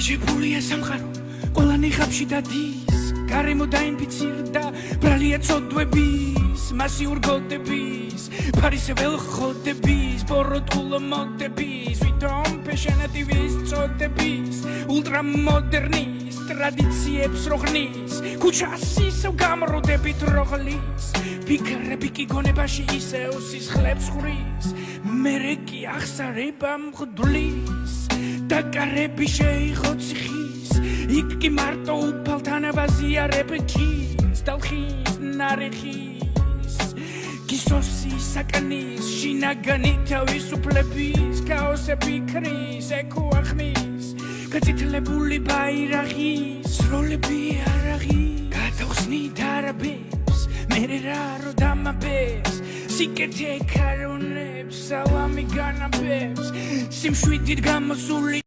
მიგიჟებულია სამყარო ყველანი ხაფში დადის გარემო დაინფიცირდა ბრალია წოდვების მასიურ გოდების ფარისეულ ხოდების ბოროტულ მოდების ვითომ ფეშენატივის წოდების ულტრამოდერნის ტრადიციებს როღნის ქუჩას ისევ გამროდებით როღლის ფიქრები კი გონებაში ისევ სისხლებს ხურის მერე კი ახსარება მღვდლის დაკარები შეიღო ციხის იქ კი მარტო უფალთან ვაზიარებჭის დალხის ნარეხის გისოსი საკნის შინაგანი თავისუფლების ქაოსები ქრის ეკუახნის გაწითლებული ბაირაღის როლები არაღი გადავხსნით არაბებს მერე რა რო დამაბებს სიკეთე ქარონებს სალამი განაბებს სიმშვიდით გამოსული